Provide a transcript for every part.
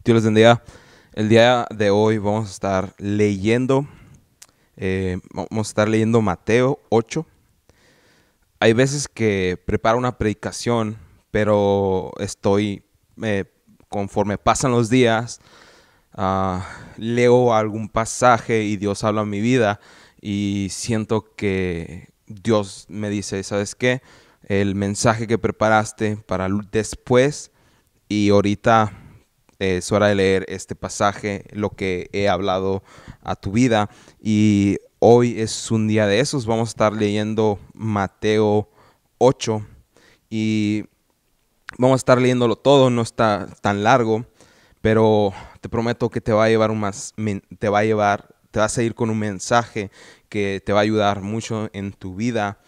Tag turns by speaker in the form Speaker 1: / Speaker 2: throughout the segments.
Speaker 1: Dios les bendiga. El día de hoy vamos a estar leyendo, Mateo 8. Hay veces que preparo una predicación, pero conforme pasan los días, leo algún pasaje y Dios habla en mi vida y siento que Dios me dice, ¿sabes qué? El mensaje que preparaste para después y ahorita es hora de leer este pasaje, lo que he hablado a tu vida. Y hoy es un día de esos. Vamos a estar leyendo Mateo 8 y vamos a estar leyéndolo todo. No está tan largo, pero te prometo que te va a llevar te vas a ir con un mensaje que te va a ayudar mucho en tu vida,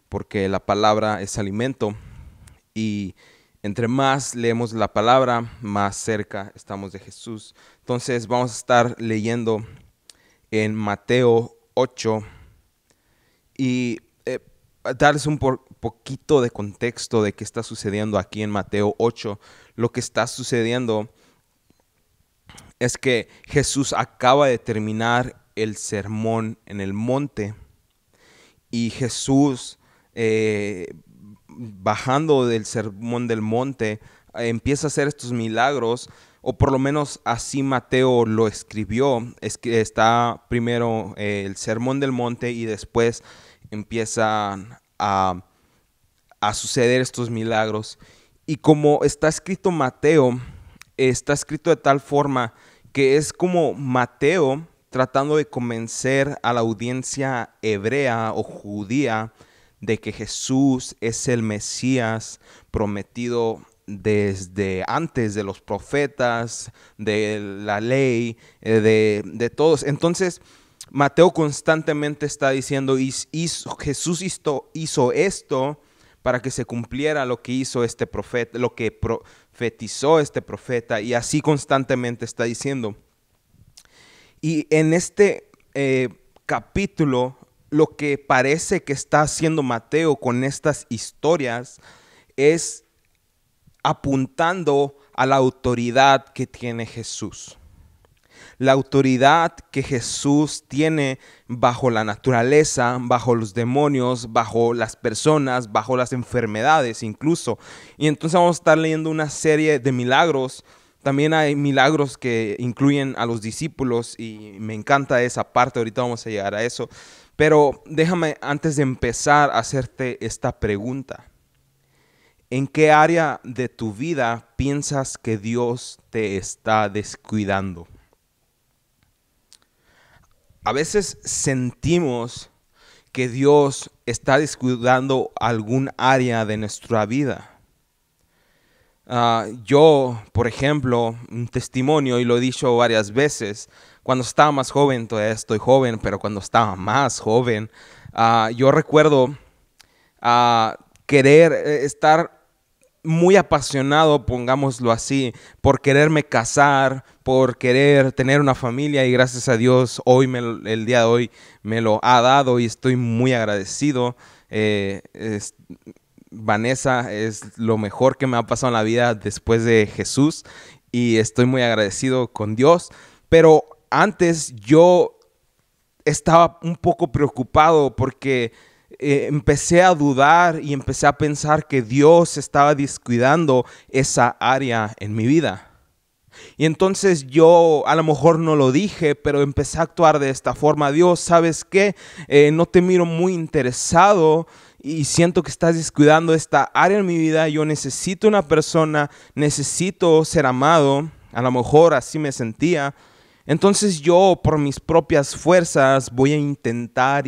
Speaker 1: porque la palabra es alimento y entre más leemos la palabra, más cerca estamos de Jesús. Entonces vamos a estar leyendo en Mateo 8 y darles un poquito de contexto de qué está sucediendo aquí en Mateo 8. Lo que está sucediendo es que Jesús acaba de terminar el sermón en el monte y Jesús bajando del sermón del monte, empieza a hacer estos milagros, o por lo menos así Mateo lo escribió. Es que está primero el sermón del monte y después empiezan a suceder estos milagros. Y como está escrito Mateo, está escrito de tal forma que es como Mateo tratando de convencer a la audiencia hebrea o judía de que Jesús es el Mesías prometido desde antes de los profetas, de la ley, de todos. Entonces, Mateo constantemente está diciendo, Jesús hizo esto para que se cumpliera lo que hizo este profeta, lo que profetizó este profeta, y así constantemente está diciendo. Y en este capítulo, lo que parece que está haciendo Mateo con estas historias es apuntando a la autoridad que tiene Jesús. La autoridad que Jesús tiene bajo la naturaleza, bajo los demonios, bajo las personas, bajo las enfermedades incluso. Y entonces vamos a estar leyendo una serie de milagros. También hay milagros que incluyen a los discípulos y me encanta esa parte. Ahorita vamos a llegar a eso. Pero déjame antes de empezar a hacerte esta pregunta. ¿En qué área de tu vida piensas que Dios te está descuidando? A veces sentimos que Dios está descuidando algún área de nuestra vida. Yo, por ejemplo, un testimonio, y lo he dicho varias veces, cuando estaba más joven, todavía estoy joven, pero cuando estaba más joven, yo recuerdo querer estar muy apasionado, pongámoslo así, por quererme casar, por querer tener una familia, y gracias a Dios el día de hoy me lo ha dado y estoy muy agradecido. Vanessa es lo mejor que me ha pasado en la vida después de Jesús y estoy muy agradecido con Dios. Pero antes yo estaba un poco preocupado porque empecé a dudar y empecé a pensar que Dios estaba descuidando esa área en mi vida. Y entonces yo a lo mejor no lo dije, pero empecé a actuar de esta forma. Dios, ¿sabes qué? No te miro muy interesado y siento que estás descuidando esta área en mi vida. Yo necesito una persona, necesito ser amado. A lo mejor así me sentía. Entonces yo por mis propias fuerzas voy a intentar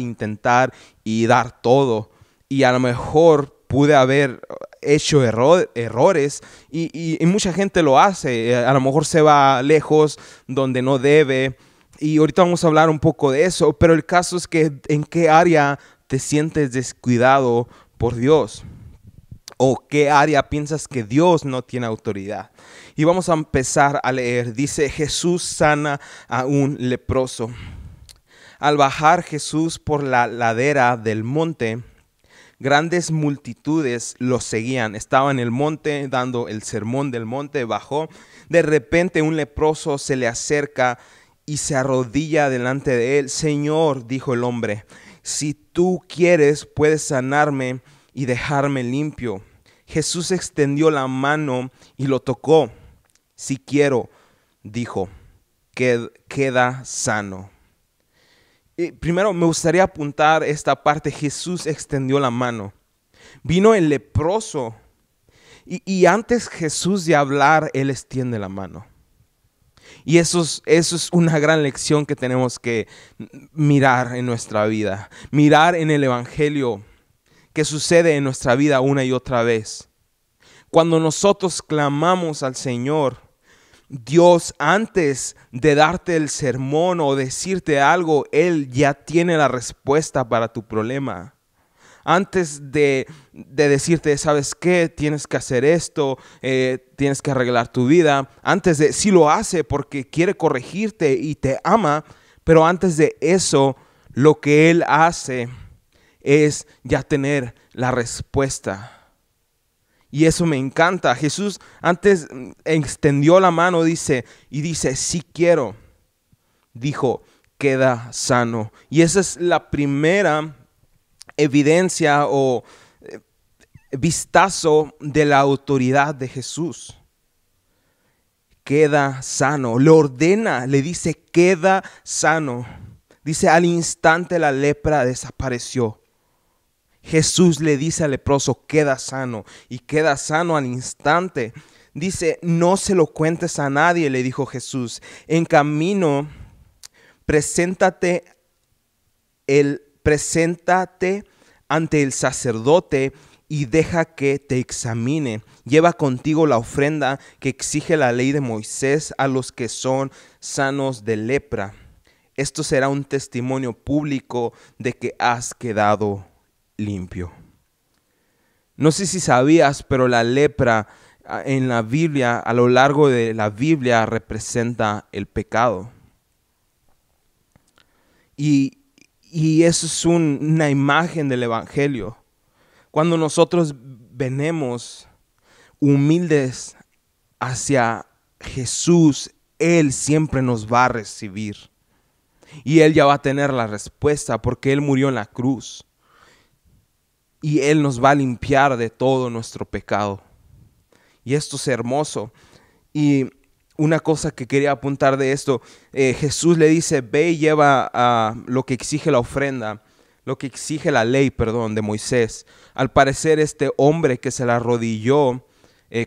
Speaker 1: y dar todo. Y a lo mejor pude haber hecho errores y mucha gente lo hace. A lo mejor se va lejos donde no debe. Y ahorita vamos a hablar un poco de eso. Pero el caso es que en qué área te sientes descuidado por Dios. ¿O qué área piensas que Dios no tiene autoridad? Y vamos a empezar a leer. Dice, Jesús sana a un leproso. Al bajar Jesús por la ladera del monte, Grandes multitudes lo seguían. Estaba en el monte dando el sermón del monte, bajó. De repente un leproso se le acerca y se arrodilla delante de él. Señor, dijo el hombre, si tú quieres, puedes sanarme y dejarme limpio. Jesús extendió la mano y lo tocó. Si quiero, dijo, queda sano. Primero me gustaría apuntar esta parte. Jesús extendió la mano. Vino el leproso y antes Jesús de hablar, Él extiende la mano. Y eso es una gran lección que tenemos que mirar en nuestra vida. Mirar en el Evangelio que sucede en nuestra vida una y otra vez. Cuando nosotros clamamos al Señor, Dios, antes de darte el sermón o decirte algo, Él ya tiene la respuesta para tu problema. Antes de decirte, ¿sabes qué? Tienes que hacer esto, tienes que arreglar tu vida. Sí lo hace porque quiere corregirte y te ama, pero antes de eso, lo que Él hace es ya tener la respuesta. Y eso me encanta. Jesús antes extendió la mano, dice, sí quiero. Dijo, queda sano. Y esa es la primera evidencia o vistazo de la autoridad de Jesús. Queda sano. Le ordena, le dice, queda sano. Dice, al instante la lepra desapareció. Jesús le dice al leproso, queda sano, y queda sano al instante. Dice, no se lo cuentes a nadie, le dijo Jesús. En camino, preséntate ante el sacerdote y deja que te examine. Lleva contigo la ofrenda que exige la ley de Moisés a los que son sanos de lepra. Esto será un testimonio público de que has quedado limpio. No sé si sabías, pero la lepra en la Biblia, a lo largo de la Biblia, representa el pecado. Y eso es una imagen del Evangelio. Cuando nosotros venimos humildes hacia Jesús, Él siempre nos va a recibir. Y Él ya va a tener la respuesta porque Él murió en la cruz. Y Él nos va a limpiar de todo nuestro pecado. Y esto es hermoso. Y una cosa que quería apuntar de esto, Jesús le dice, ve y lleva lo que exige la ofrenda, lo que exige la ley, de Moisés. Al parecer este hombre que se le arrodilló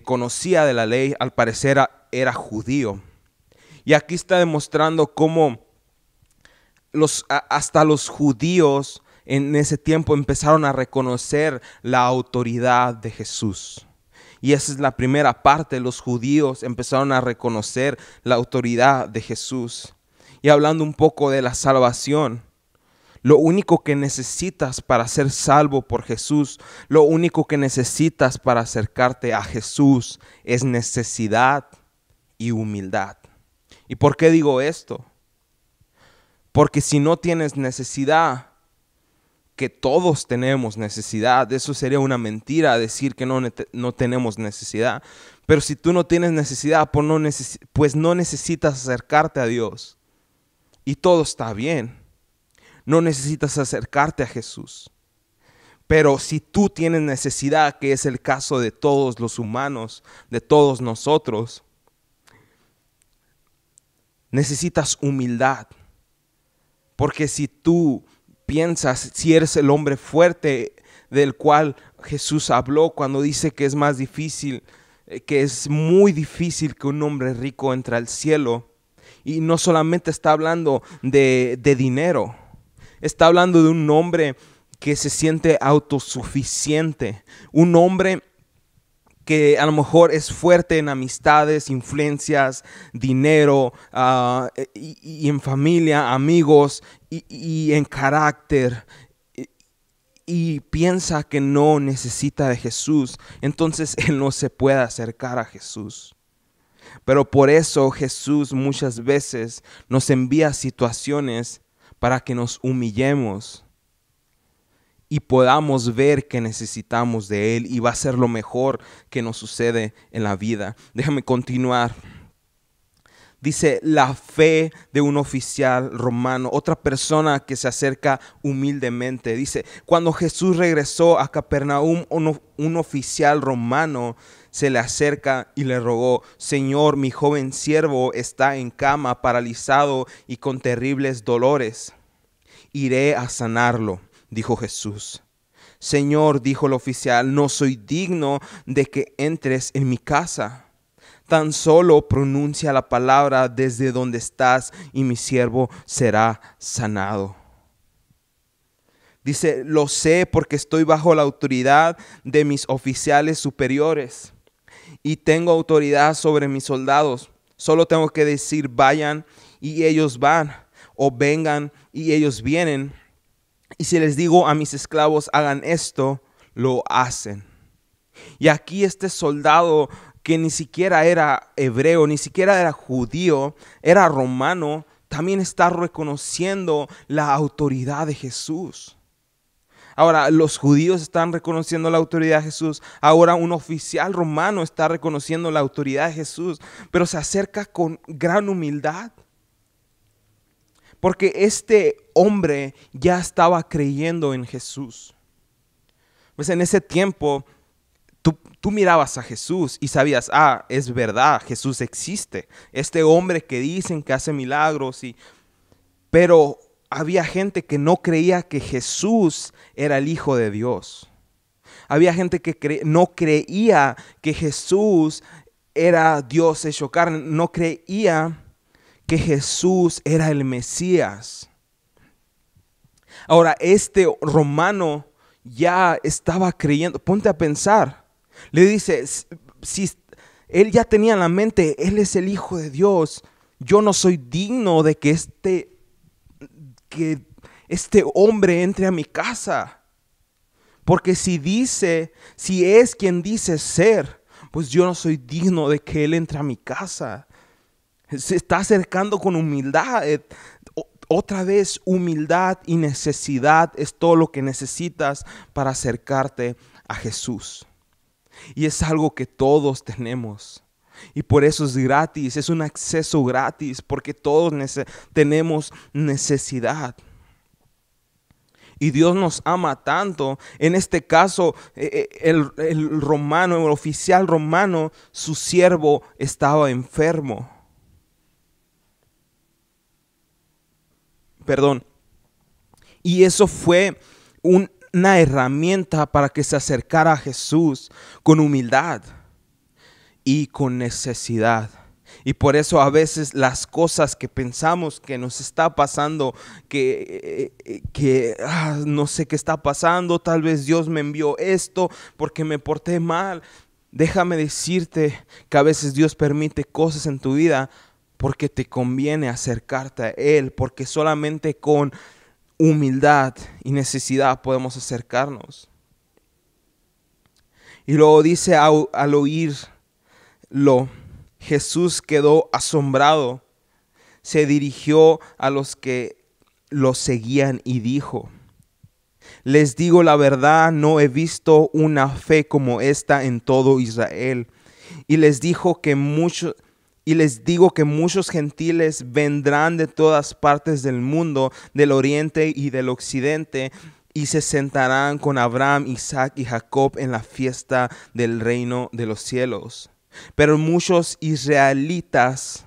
Speaker 1: conocía de la ley, al parecer era judío. Y aquí está demostrando cómo hasta los judíos en ese tiempo empezaron a reconocer la autoridad de Jesús. Y esa es la primera parte. Los judíos empezaron a reconocer la autoridad de Jesús. Y hablando un poco de la salvación, lo único que necesitas para ser salvo por Jesús, lo único que necesitas para acercarte a Jesús es necesidad y humildad. ¿Y por qué digo esto? Porque si no tienes necesidad, que todos tenemos necesidad, eso sería una mentira decir que no tenemos necesidad. Pero si tú no tienes necesidad, pues no necesitas acercarte a Dios. Y todo está bien. No necesitas acercarte a Jesús. Pero si tú tienes necesidad, que es el caso de todos los humanos, de todos nosotros, necesitas humildad. Porque si tú piensas, si eres el hombre fuerte del cual Jesús habló cuando dice que es más difícil, que es muy difícil que un hombre rico entre al cielo. Y no solamente está hablando de dinero, está hablando de un hombre que se siente autosuficiente, un hombre que a lo mejor es fuerte en amistades, influencias, dinero, y en familia, amigos, y en carácter, y piensa que no necesita de Jesús, entonces él no se puede acercar a Jesús. Pero por eso Jesús muchas veces nos envía situaciones para que nos humillemos y podamos ver que necesitamos de Él y va a ser lo mejor que nos sucede en la vida. Déjame continuar. Dice, la fe de un oficial romano, otra persona que se acerca humildemente. Dice, cuando Jesús regresó a Capernaum, un oficial romano se le acerca y le rogó: Señor, mi joven siervo está en cama, paralizado y con terribles dolores. Iré a sanarlo, dijo Jesús. Señor, dijo el oficial, no soy digno de que entres en mi casa. Tan solo pronuncia la palabra desde donde estás y mi siervo será sanado. Dice, lo sé porque estoy bajo la autoridad de mis oficiales superiores y tengo autoridad sobre mis soldados. Solo tengo que decir vayan y ellos van, o vengan y ellos vienen. Y si les digo a mis esclavos hagan esto, lo hacen. Y aquí este soldado, que ni siquiera era hebreo, ni siquiera era judío, era romano, también está reconociendo la autoridad de Jesús. Ahora, los judíos están reconociendo la autoridad de Jesús. Ahora un oficial romano está reconociendo la autoridad de Jesús, pero se acerca con gran humildad. Porque este hombre ya estaba creyendo en Jesús. Pues en ese tiempo tú mirabas a Jesús y sabías, es verdad, Jesús existe. Este hombre que dicen que hace milagros, pero había gente que no creía que Jesús era el Hijo de Dios. Había gente que no creía que Jesús era Dios hecho carne. No creía que Jesús era el Mesías. Ahora, este romano ya estaba creyendo. Ponte a pensar. Le dice, si él ya tenía en la mente, Él es el Hijo de Dios, yo no soy digno de que este hombre entre a mi casa. Porque si es quien dice ser, pues yo no soy digno de que Él entre a mi casa. Se está acercando con humildad. Otra vez, humildad y necesidad es todo lo que necesitas para acercarte a Jesús. Y es algo que todos tenemos. Y por eso es gratis, es un acceso gratis, porque todos tenemos necesidad. Y Dios nos ama tanto. En este caso, el romano, el oficial romano, su siervo estaba enfermo. Y eso fue una herramienta para que se acercara a Jesús con humildad y con necesidad. Y por eso a veces las cosas que pensamos que nos está pasando, que no sé qué está pasando, tal vez Dios me envió esto porque me porté mal. Déjame decirte que a veces Dios permite cosas en tu vida porque te conviene acercarte a Él, porque solamente con humildad y necesidad podemos acercarnos. Y luego dice, al oírlo, Jesús quedó asombrado, se dirigió a los que lo seguían y dijo: les digo la verdad, no he visto una fe como esta en todo Israel. Y les digo que muchos gentiles vendrán de todas partes del mundo, del oriente y del occidente, y se sentarán con Abraham, Isaac y Jacob en la fiesta del reino de los cielos. Pero muchos israelitas,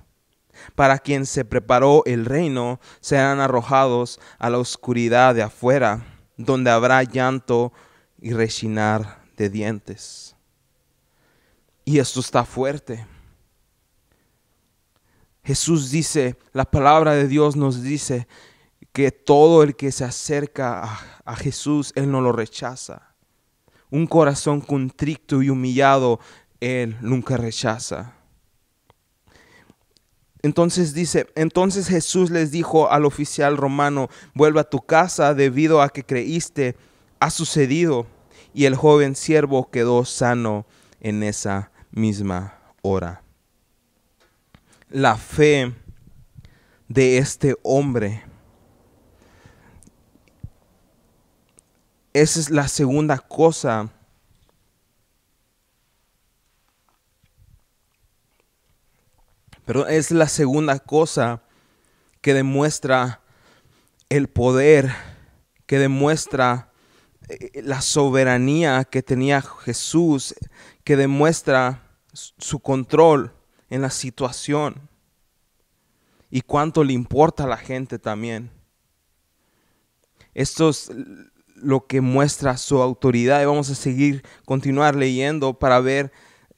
Speaker 1: para quien se preparó el reino, serán arrojados a la oscuridad de afuera, donde habrá llanto y rechinar de dientes. Y esto está fuerte. Jesús dice, la palabra de Dios nos dice que todo el que se acerca a Jesús, Él no lo rechaza. Un corazón contrito y humillado, Él nunca rechaza. Entonces Jesús les dijo al oficial romano: vuelve a tu casa, debido a que creíste, ha sucedido. Y el joven siervo quedó sano en esa misma hora. La fe de este hombre esa es la segunda cosa. Perdón, es la segunda cosa que demuestra el poder, que demuestra la soberanía que tenía Jesús, que demuestra su control en la situación y cuánto le importa a la gente también. Esto es lo que muestra su autoridad y vamos a continuar leyendo para ver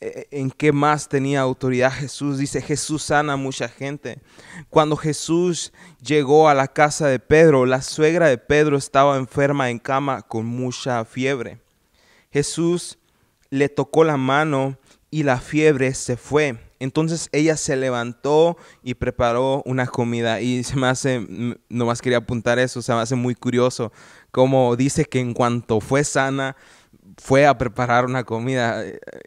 Speaker 1: en qué más tenía autoridad Jesús. Dice, Jesús sana a mucha gente. Cuando Jesús llegó a la casa de Pedro, la suegra de Pedro estaba enferma en cama con mucha fiebre. Jesús le tocó la mano y la fiebre se fue. Entonces ella se levantó y preparó una comida. Y se me hace, nomás quería apuntar eso, se me hace muy curioso. Como dice que en cuanto fue sana, fue a preparar una comida.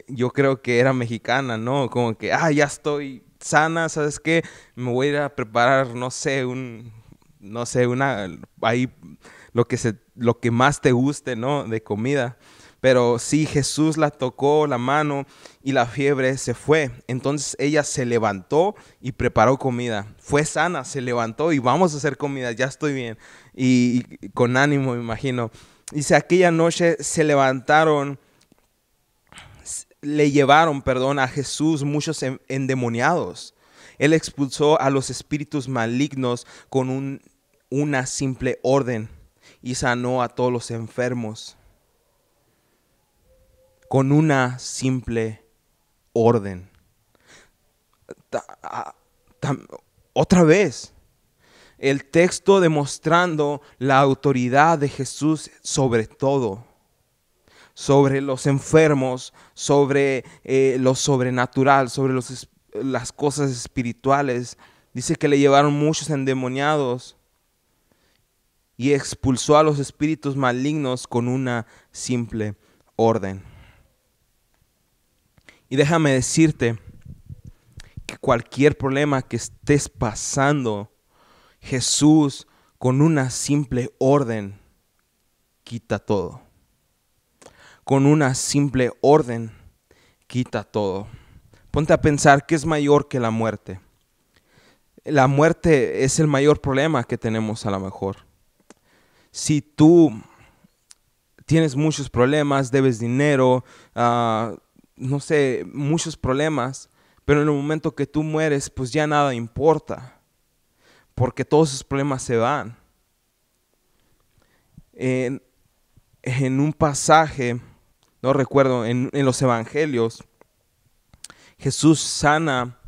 Speaker 1: Yo creo que era mexicana, ¿no? Como que, ya estoy sana, ¿sabes qué? Me voy a ir a preparar, no sé, ahí lo que más te guste, ¿no? De comida. Pero sí, Jesús la tocó la mano y la fiebre se fue. Entonces ella se levantó y preparó comida. Fue sana, se levantó y vamos a hacer comida, ya estoy bien. Y con ánimo, me imagino. Dice, aquella noche se levantaron, le llevaron, a Jesús muchos endemoniados. Él expulsó a los espíritus malignos con una simple orden y sanó a todos los enfermos. Con una simple orden. Otra vez, el texto demostrando la autoridad de Jesús sobre todo, sobre los enfermos, sobre lo sobrenatural, sobre las cosas espirituales. Dice que le llevaron muchos endemoniados y expulsó a los espíritus malignos con una simple orden. Y déjame decirte que cualquier problema que estés pasando, Jesús con una simple orden quita todo. Con una simple orden quita todo. Ponte a pensar, ¿qué es mayor que la muerte? La muerte es el mayor problema que tenemos a lo mejor. Si tú tienes muchos problemas, debes dinero, no sé, muchos problemas, pero en el momento que tú mueres, pues ya nada importa, porque todos esos problemas se van. En un pasaje, no recuerdo, en los evangelios, Jesús sana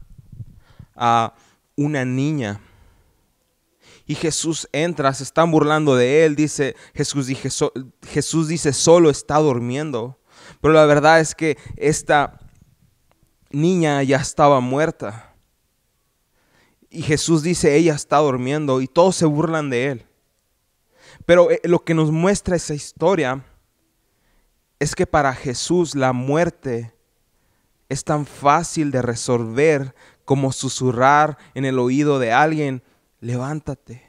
Speaker 1: a una niña. Y Jesús entra, se están burlando de él, Jesús dice, solo está durmiendo. Pero la verdad es que esta niña ya estaba muerta. Y Jesús dice, ella está durmiendo y todos se burlan de él. Pero lo que nos muestra esa historia es que para Jesús la muerte es tan fácil de resolver como susurrar en el oído de alguien, levántate.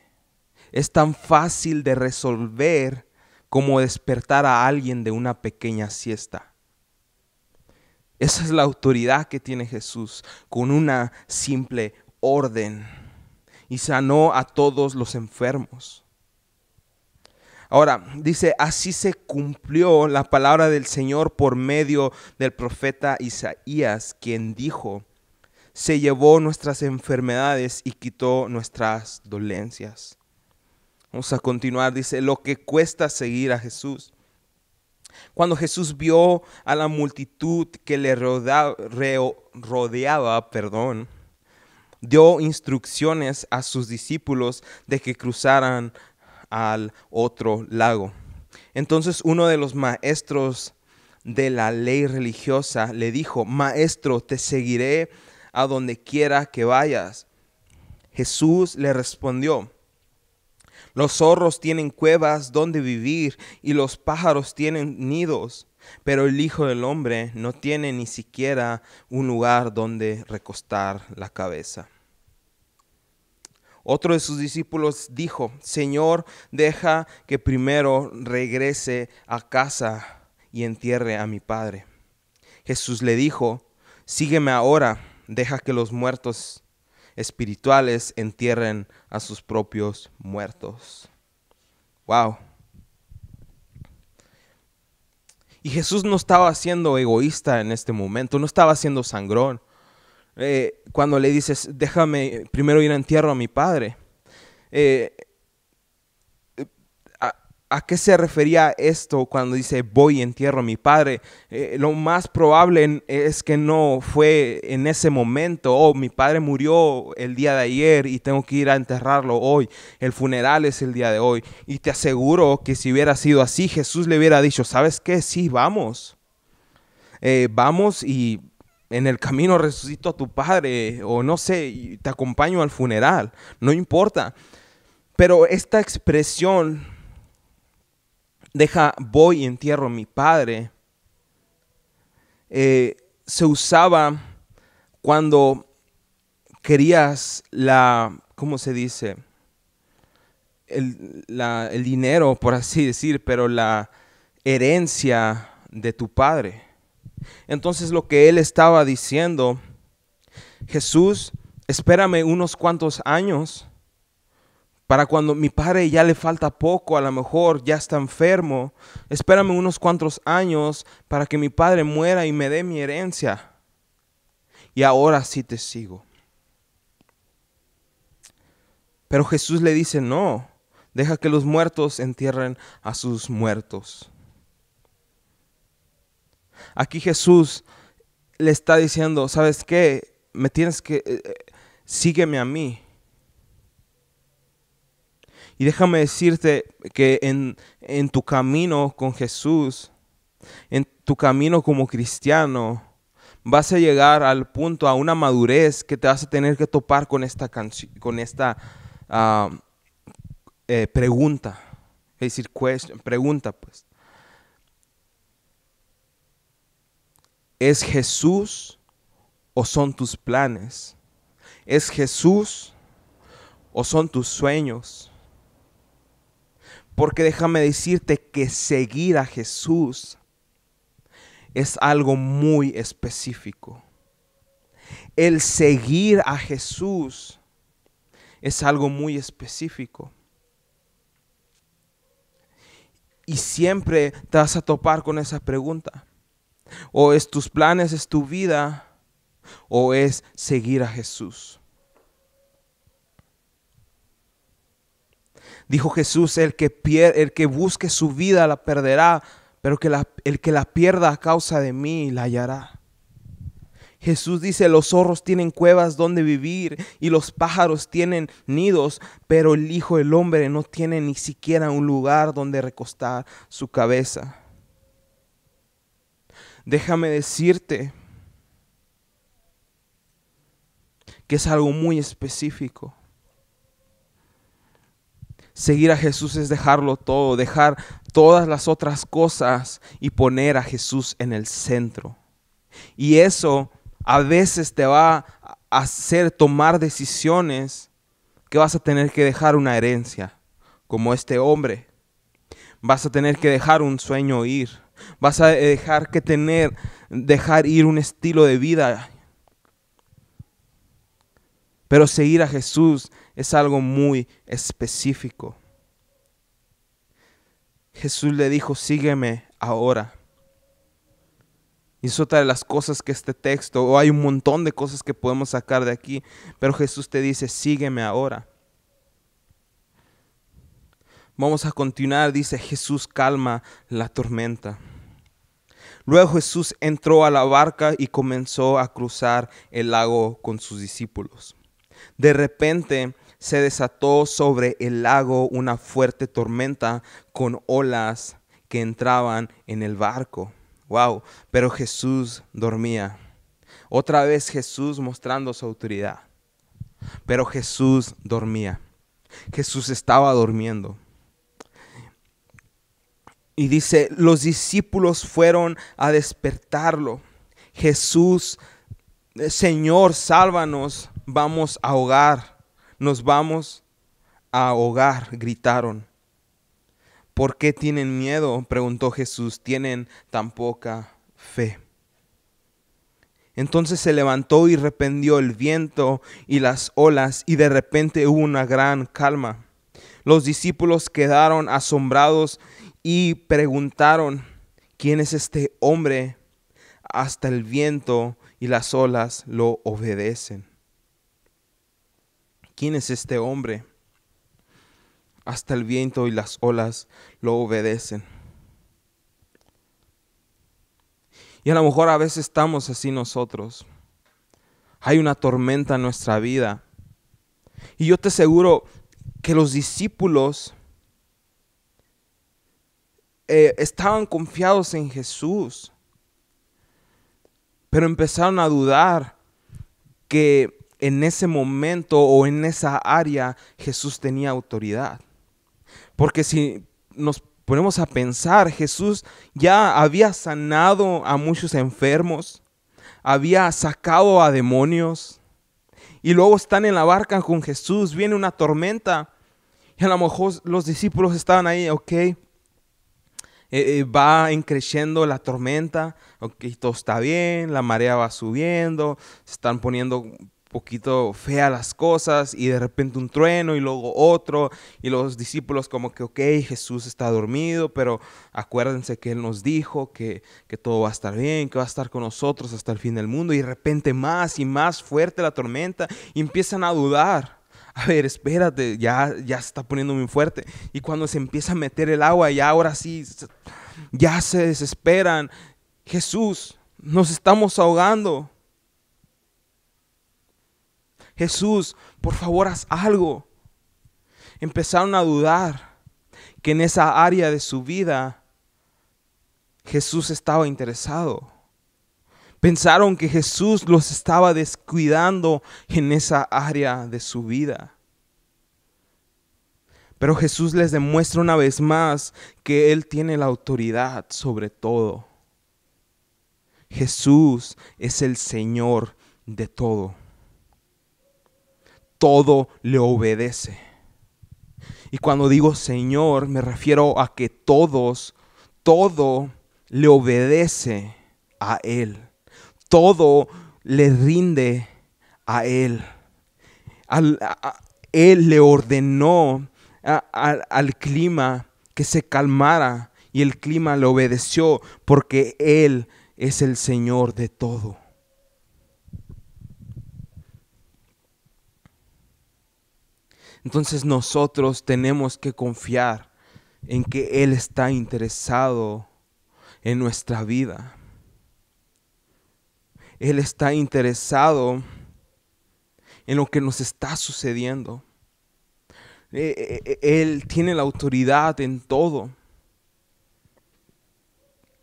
Speaker 1: Es tan fácil de resolver como despertar a alguien de una pequeña siesta. Esa es la autoridad que tiene Jesús con una simple orden. Y sanó a todos los enfermos. Ahora, dice, así se cumplió la palabra del Señor por medio del profeta Isaías, quien dijo, se llevó nuestras enfermedades y quitó nuestras dolencias. Vamos a continuar, dice, lo que cuesta seguir a Jesús. Cuando Jesús vio a la multitud que le rodeaba, dio instrucciones a sus discípulos de que cruzaran al otro lago. Entonces uno de los maestros de la ley religiosa le dijo, Maestro, te seguiré a donde quiera que vayas. Jesús le respondió, los zorros tienen cuevas donde vivir y los pájaros tienen nidos, pero el Hijo del Hombre no tiene ni siquiera un lugar donde recostar la cabeza. Otro de sus discípulos dijo: Señor, deja que primero regrese a casa y entierre a mi padre. Jesús le dijo: sígueme ahora, deja que los muertos espirituales entierren a sus propios muertos. Wow. Y Jesús no estaba siendo egoísta en este momento, no estaba siendo sangrón. Cuando le dices, déjame primero ir a entierro a mi padre, ¿a qué se refería esto cuando dice voy y entierro a mi padre? Lo más probable es que no fue en ese momento. Oh, mi padre murió el día de ayer y tengo que ir a enterrarlo hoy. El funeral es el día de hoy. Y te aseguro que si hubiera sido así, Jesús le hubiera dicho, ¿sabes qué? Sí, vamos. Vamos y en el camino resucito a tu padre, o no sé, te acompaño al funeral. No importa. Pero esta expresión, voy y entierro a mi padre, se usaba cuando querías ¿cómo se dice? El dinero, por así decir, pero la herencia de tu padre. Entonces lo que él estaba diciendo, Jesús, espérame unos cuantos años, para cuando mi padre ya le falta poco, a lo mejor ya está enfermo. Espérame unos cuantos años para que mi padre muera y me dé mi herencia. Y ahora sí te sigo. Pero Jesús le dice, no, deja que los muertos entierren a sus muertos. Aquí Jesús le está diciendo, ¿sabes qué? Sígueme a mí. Y déjame decirte que en tu camino con Jesús, en tu camino como cristiano, vas a llegar al punto, a una madurez que te vas a tener que topar con esta pregunta. Es decir, pregunta pues. ¿Es Jesús o son tus planes? ¿Es Jesús o son tus sueños? Porque déjame decirte que seguir a Jesús es algo muy específico. El seguir a Jesús es algo muy específico. Y siempre te vas a topar con esa pregunta. O es tus planes, es tu vida, o es seguir a Jesús. Dijo Jesús, el que busque su vida la perderá, pero el que la pierda a causa de mí la hallará. Jesús dice, los zorros tienen cuevas donde vivir y los pájaros tienen nidos, pero el Hijo del Hombre no tiene ni siquiera un lugar donde recostar su cabeza. Déjame decirte que es algo muy específico. Seguir a Jesús es dejarlo todo, dejar todas las otras cosas y poner a Jesús en el centro. Y eso a veces te va a hacer tomar decisiones que vas a tener que dejar una herencia, como este hombre. Vas a tener que dejar un sueño ir. Vas a dejar ir un estilo de vida. Pero seguir a Jesús es algo muy específico. Jesús le dijo, sígueme ahora. Y es otra de las cosas que este texto, o hay un montón de cosas que podemos sacar de aquí, pero Jesús te dice, sígueme ahora. Vamos a continuar, dice, Jesús calma la tormenta. Luego Jesús entró a la barca y comenzó a cruzar el lago con sus discípulos. De repente se desató sobre el lago una fuerte tormenta con olas que entraban en el barco. Wow, pero Jesús dormía. Otra vez Jesús mostrando su autoridad. Pero Jesús dormía. Jesús estaba durmiendo. Y dice, los discípulos fueron a despertarlo. Jesús, Señor, sálvanos, vamos a ahogar. nos vamos a ahogar, gritaron. ¿Por qué tienen miedo?, preguntó Jesús. ¿Tienen tan poca fe? Entonces se levantó y reprendió el viento y las olas, y de repente hubo una gran calma. Los discípulos quedaron asombrados y preguntaron: ¿quién es este hombre? Hasta el viento y las olas lo obedecen. ¿Quién es este hombre? Hasta el viento y las olas lo obedecen. Y a lo mejor a veces estamos así nosotros. Hay una tormenta en nuestra vida. Y yo te aseguro que los discípulos estaban confiados en Jesús, pero empezaron a dudar que en ese momento o en esa área Jesús tenía autoridad. Porque si nos ponemos a pensar, Jesús ya había sanado a muchos enfermos, había sacado a demonios, y luego están en la barca con Jesús, viene una tormenta, y a lo mejor los discípulos estaban ahí, ok, va creciendo la tormenta, ok, todo está bien, la marea va subiendo, se están poniendo un poquito feas las cosas, y de repente un trueno y luego otro, y los discípulos como que ok, Jesús está dormido, pero acuérdense que Él nos dijo que todo va a estar bien, que va a estar con nosotros hasta el fin del mundo, y de repente más y más fuerte la tormenta, y empiezan a dudar. A ver, espérate, ya se está poniendo muy fuerte. Y cuando se empieza a meter el agua, ya ahora sí, ya se desesperan. Jesús, nos estamos ahogando. Jesús, por favor, haz algo. Empezaron a dudar que en esa área de su vida Jesús estaba interesado. Pensaron que Jesús los estaba descuidando en esa área de su vida. Pero Jesús les demuestra una vez más que Él tiene la autoridad sobre todo. Jesús es el Señor de todo. Todo le obedece. Y cuando digo Señor, me refiero a que todo le obedece a Él. Todo le rinde a Él. Él le ordenó al clima que se calmara, y el clima le obedeció porque Él es el Señor de todo. Entonces nosotros tenemos que confiar en que Él está interesado en nuestra vida. Él está interesado en lo que nos está sucediendo. Él tiene la autoridad en todo.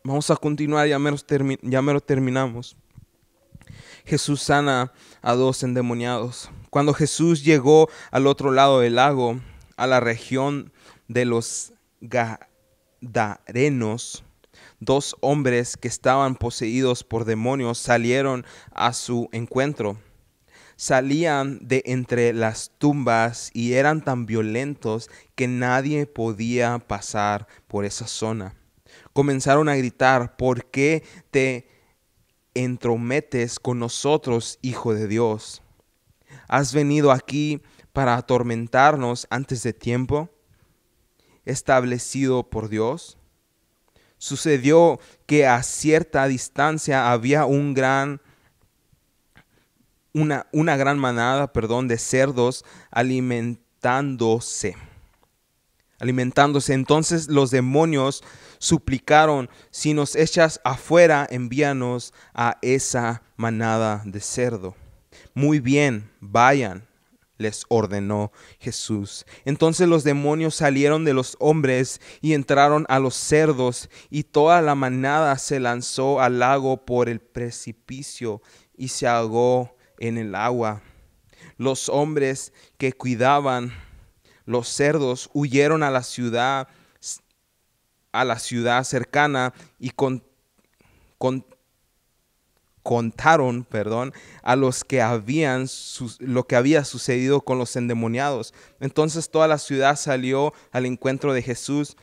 Speaker 1: Vamos a continuar, ya mero terminamos. Jesús sana a 2 endemoniados. Cuando Jesús llegó al otro lado del lago, a la región de los Gadarenos, 2 hombres que estaban poseídos por demonios salieron a su encuentro. Salían de entre las tumbas y eran tan violentos que nadie podía pasar por esa zona. Comenzaron a gritar: ¿por qué te entrometes con nosotros, Hijo de Dios? ¿Has venido aquí para atormentarnos antes de tiempo establecido por Dios? Sucedió que a cierta distancia había una gran manada, de cerdos alimentándose. Entonces los demonios suplicaron: si nos echas afuera, envíanos a esa manada de cerdo. Muy bien, vayan, les ordenó Jesús. Entonces los demonios salieron de los hombres y entraron a los cerdos, y toda la manada se lanzó al lago por el precipicio y se ahogó en el agua. Los hombres que cuidaban los cerdos huyeron a la ciudad cercana y contaron, perdón, a los que lo que había sucedido con los endemoniados. Entonces toda la ciudad salió al encuentro de Jesús,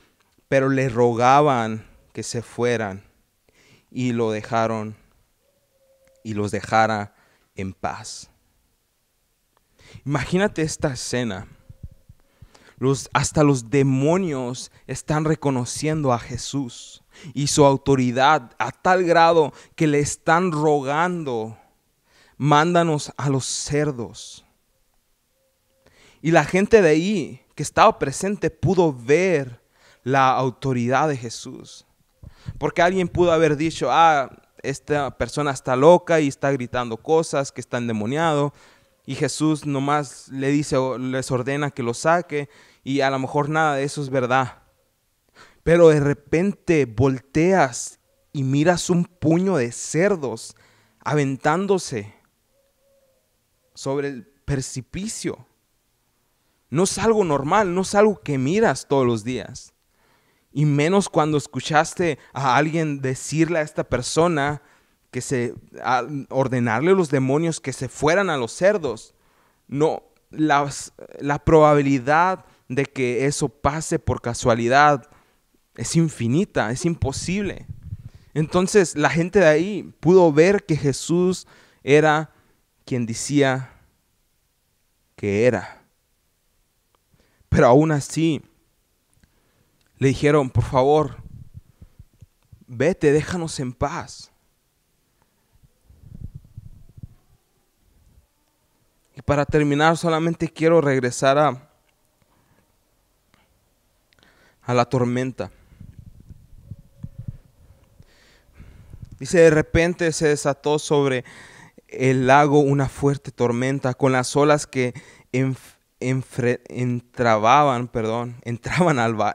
Speaker 1: pero le rogaban que se fueran y los dejara en paz. Imagínate esta escena. Hasta los demonios están reconociendo a Jesús y su autoridad a tal grado que le están rogando: mándanos a los cerdos. Y la gente de ahí que estaba presente pudo ver la autoridad de Jesús. Porque alguien pudo haber dicho: esta persona está loca y está gritando cosas, que está endemoniado. Y Jesús nomás le dice o les ordena que lo saque, y a lo mejor nada de eso es verdad. Pero de repente volteas y miras un puño de cerdos aventándose sobre el precipicio. No es algo normal, no es algo que miras todos los días. Y menos cuando escuchaste a alguien decirle a esta persona ordenarle a los demonios que se fueran a los cerdos. No, la probabilidad de que eso pase por casualidad es infinita, es imposible. Entonces la gente de ahí pudo ver que Jesús era quien decía que era. Pero aún así le dijeron: por favor, vete, déjanos en paz. Y para terminar, solamente quiero regresar a la tormenta. Dice: de repente se desató sobre el lago una fuerte tormenta, con las olas que entraban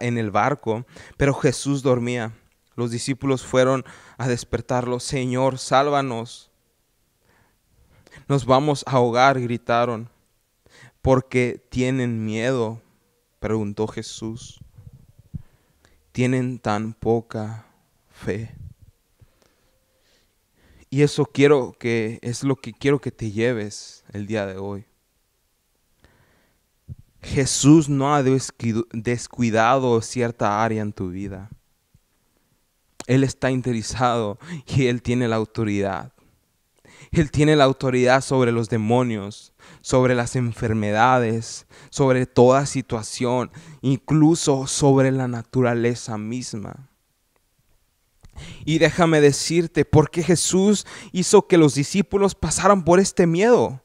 Speaker 1: en el barco, pero Jesús dormía. Los discípulos fueron a despertarlo: Señor, sálvanos, nos vamos a ahogar, gritaron. ¿Por qué tienen miedo?, preguntó Jesús. ¿Tienen tan poca fe? Y es lo que quiero que te lleves el día de hoy. Jesús no ha descuidado cierta área en tu vida. Él está interesado y Él tiene la autoridad. Él tiene la autoridad sobre los demonios, sobre las enfermedades, sobre toda situación, incluso sobre la naturaleza misma. Y déjame decirte, ¿por qué Jesús hizo que los discípulos pasaran por este miedo?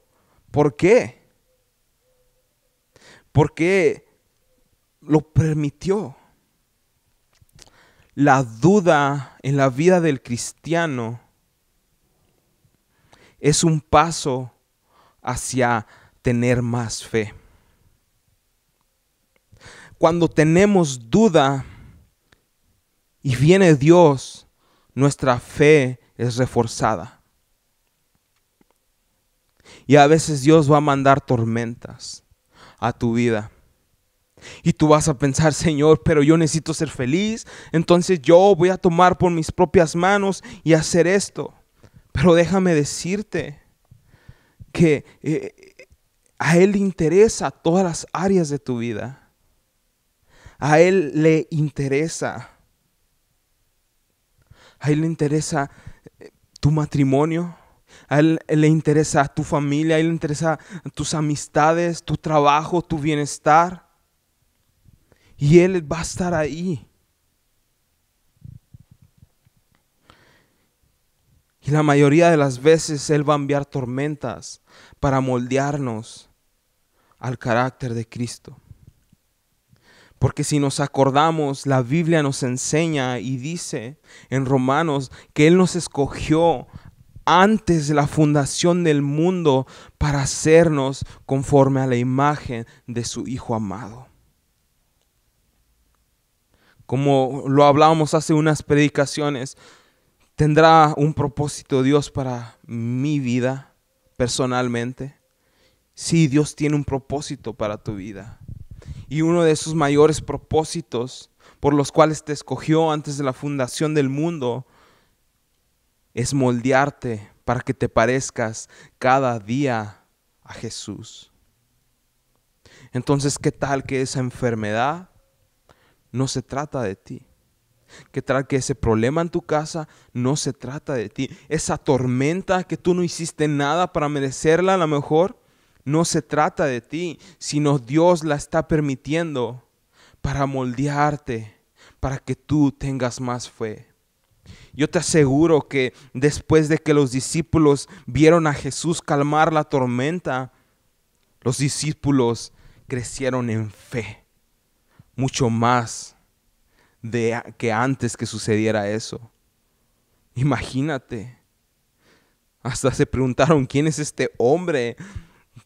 Speaker 1: ¿Por qué? ¿Por qué lo permitió? La duda en la vida del cristiano es un paso hacia tener más fe. Cuando tenemos duda y viene Dios, nuestra fe es reforzada. Y a veces Dios va a mandar tormentas a tu vida. Y tú vas a pensar: Señor, pero yo necesito ser feliz, entonces yo voy a tomar por mis propias manos y hacer esto. Pero déjame decirte que a Él le interesa todas las áreas de tu vida. A Él le interesa. A Él le interesa tu matrimonio. A Él le interesa tu familia. A Él le interesa tus amistades, tu trabajo, tu bienestar. Y Él va a estar ahí. Y la mayoría de las veces Él va a enviar tormentas para moldearnos al carácter de Cristo. Porque si nos acordamos, la Biblia nos enseña y dice en Romanos que Él nos escogió antes de la fundación del mundo para hacernos conforme a la imagen de su Hijo amado. Como lo hablábamos hace unas predicaciones, ¿tendrá un propósito Dios para mi vida personalmente? Sí, Dios tiene un propósito para tu vida. Y uno de esos mayores propósitos por los cuales te escogió antes de la fundación del mundo es moldearte para que te parezcas cada día a Jesús. Entonces, ¿qué tal que esa enfermedad no se trata de ti? ¿Qué tal que ese problema en tu casa no se trata de ti? Esa tormenta que tú no hiciste nada para merecerla, a lo mejor no se trata de ti, sino Dios la está permitiendo para moldearte, para que tú tengas más fe. Yo te aseguro que después de que los discípulos vieron a Jesús calmar la tormenta, los discípulos crecieron en fe, mucho más que antes que sucediera eso. Imagínate. Hasta se preguntaron, ¿quién es este hombre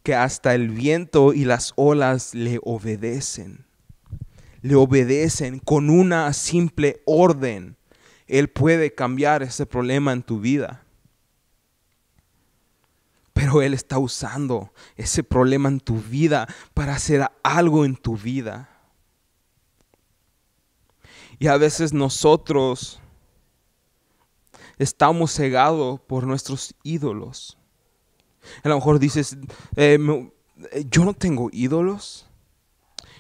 Speaker 1: que hasta el viento y las olas le obedecen? Le obedecen con una simple orden. Él puede cambiar ese problema en tu vida. Pero Él está usando ese problema en tu vida para hacer algo en tu vida. Y a veces nosotros estamos cegados por nuestros ídolos. A lo mejor dices, yo no tengo ídolos.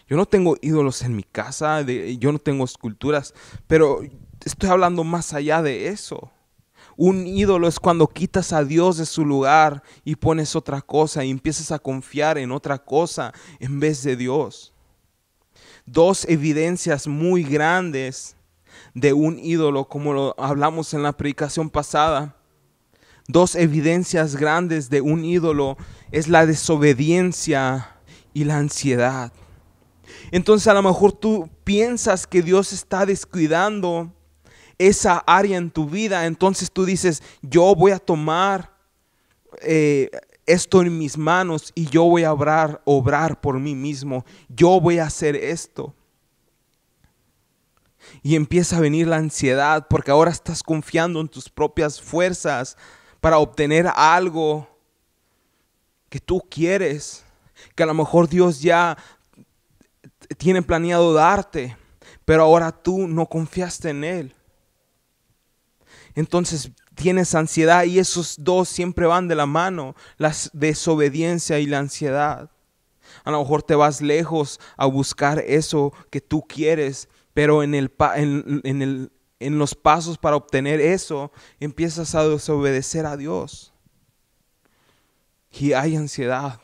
Speaker 1: Yo no tengo ídolos en mi casa, yo no tengo esculturas, pero estoy hablando más allá de eso. Un ídolo es cuando quitas a Dios de su lugar y pones otra cosa y empiezas a confiar en otra cosa en vez de Dios. Dos evidencias muy grandes de un ídolo, como lo hablamos en la predicación pasada. Dos evidencias grandes de un ídolo es la desobediencia y la ansiedad. Entonces a lo mejor tú piensas que Dios está descuidando esa área en tu vida. Entonces tú dices, yo voy a tomar esto en mis manos y yo voy a obrar por mí mismo. Yo voy a hacer esto. Y empieza a venir la ansiedad porque ahora estás confiando en tus propias fuerzas para obtener algo que tú quieres, que a lo mejor Dios ya tiene planeado darte, pero ahora tú no confiaste en Él. Entonces tienes ansiedad y esos dos siempre van de la mano, la desobediencia y la ansiedad. A lo mejor te vas lejos a buscar eso que tú quieres, pero en los pasos para obtener eso empiezas a desobedecer a Dios. Y hay ansiedad.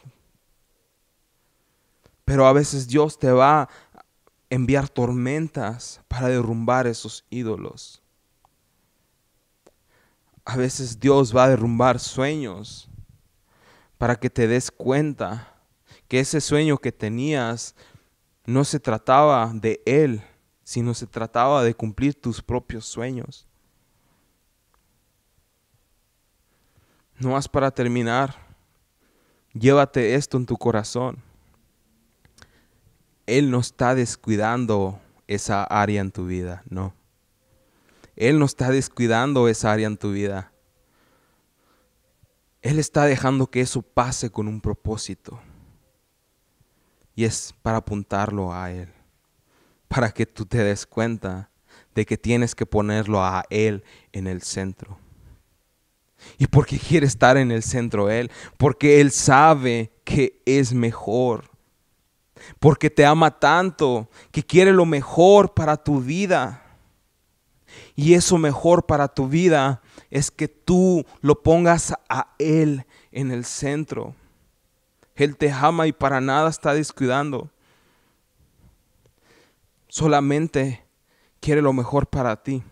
Speaker 1: Pero a veces Dios te va a enviar tormentas para derrumbar esos ídolos. A veces Dios va a derrumbar sueños para que te des cuenta que ese sueño que tenías no se trataba de Él, sino se trataba de cumplir tus propios sueños. No más para terminar, llévate esto en tu corazón. Él no está descuidando esa área en tu vida, no. Él no está descuidando esa área en tu vida. Él está dejando que eso pase con un propósito. Y es para apuntarlo a Él. Para que tú te des cuenta de que tienes que ponerlo a Él en el centro. ¿Y por qué quiere estar en el centro Él? Porque Él sabe que es mejor. Porque te ama tanto que quiere lo mejor para tu vida. Y eso mejor para tu vida es que tú lo pongas a Él en el centro. Él te ama y para nada está descuidando. Solamente quiere lo mejor para ti.